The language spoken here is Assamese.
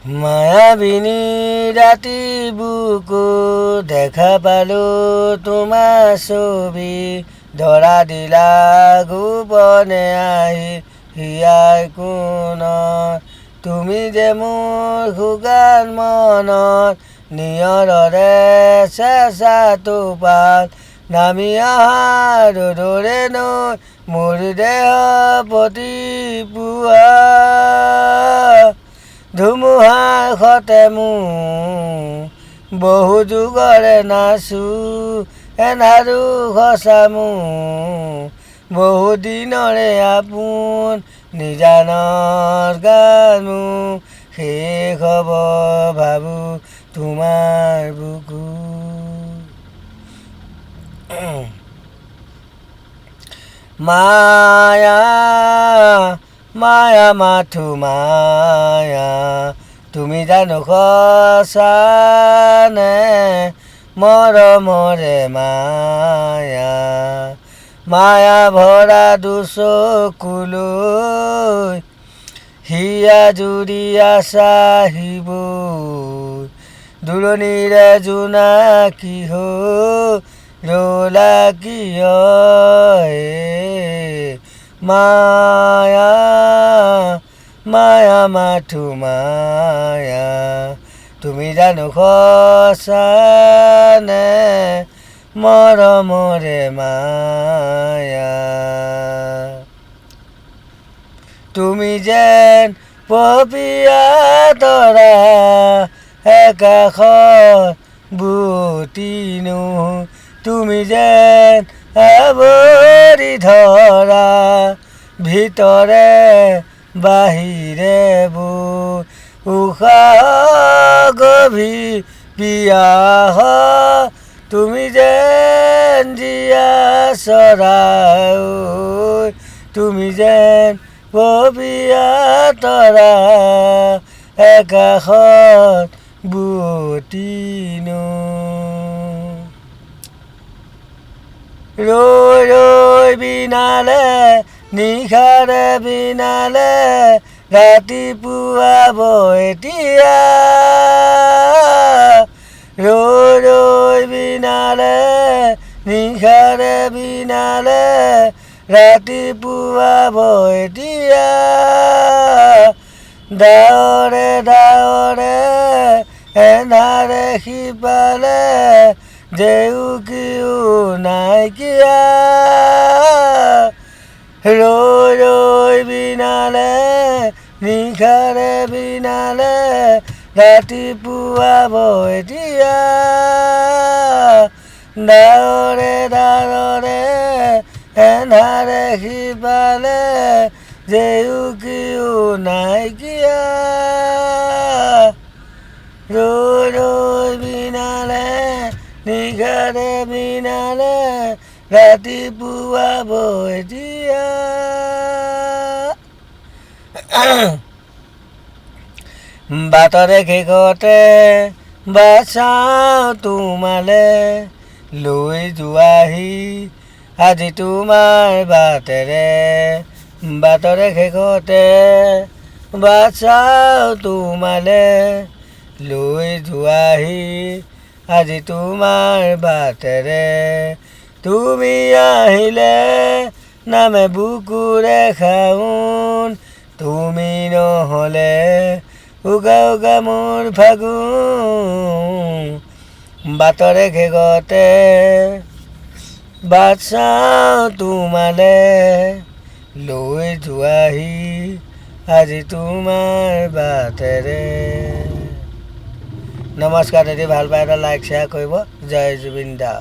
মায়াবিনী ৰাতি বুকু দেখা পালোঁ তোমাৰ ছবি ধৰা দিলা গোপনে আহি হিয়াৰ কোণত তুমি যে মোৰ শুকান মনত নিয়ৰৰে চেঁচা টোপাল নামি অহা ৰ'দৰে নৈ মোৰ দেহ প্ৰতি পুৱা ধুমুহাৰ সতে মোৰ বহু যুগৰে নাচো এন্ধাৰো সঁচা মোৰ বহু দিনৰে আপোন নিজানৰ গান মোৰ শেষ হ'ব ভাবোঁ তোমাৰ বুকু মায়া মায়া মাথো মায়া তুমি জানো সঁচানে মৰমৰে মায়া মায়া ভৰা দুচকুলৈ হিয়া জুৰি আছাহিব দুৰণিৰে জোনাকী হৈ ৰলা কিয় মায়া মায়া মাথো মায়া তুমি জানো সঁচানে মৰমৰে মায়া তুমি যেন পপীয়া তৰা আকাশত বুটিনো তুমি যেন আৱৰি ধৰা ভিতৰে বাহিৰে উষা গভীৰ পিয়াহ তুমি যেন জীয়া চৰাই তুমি যেন পপীয়া তৰা আকাশত বুটিনো ৰৈ ৰৈ বিনালে নিশাৰে বিনালে ৰাতিপুৱাব এতিয়া ৰৈ ৰৈ বিনালে নিশাৰে বিনালে ৰাতিপুৱাব এতিয়া ডাৱৰে ডাৱৰে এন্ধাৰে সিপালে জেউকীও নাইকিয়া ৰৈ ৰৈ বিনালে নিশাৰে বিনালে ৰাতিপুৱাব এতিয়া ডাৱৰে ডাৱৰে এন্ধাৰে সিপালে জেউকীও নাইকিয়া ৰৈ ৰৈ বিনালে নিশাৰে বিনালে ৰাতিপুৱাব এতিয়া বাটৰে শেষতে বাচাওঁ তোমালে লৈ যোৱাহি আজি তোমাৰ বাটেৰে বাটৰে শেষতে বাচাওঁ তোমালে লৈ যোৱাহি আজি তোমাৰ বাটেৰে তুমি আহিলে নামে বুকুৰে খাউন তুমি নহ'লে উগা উগা মোৰ ফাগুন বাটৰে শেষতে বাট চাওঁ তোমালে লৈ যোৱাহি আজি তোমাৰ বাটেৰে নমস্কাৰ। যদি ভাল পায় এটা লাইক শ্বেয়াৰ কৰিব। জয় জুবিন দা।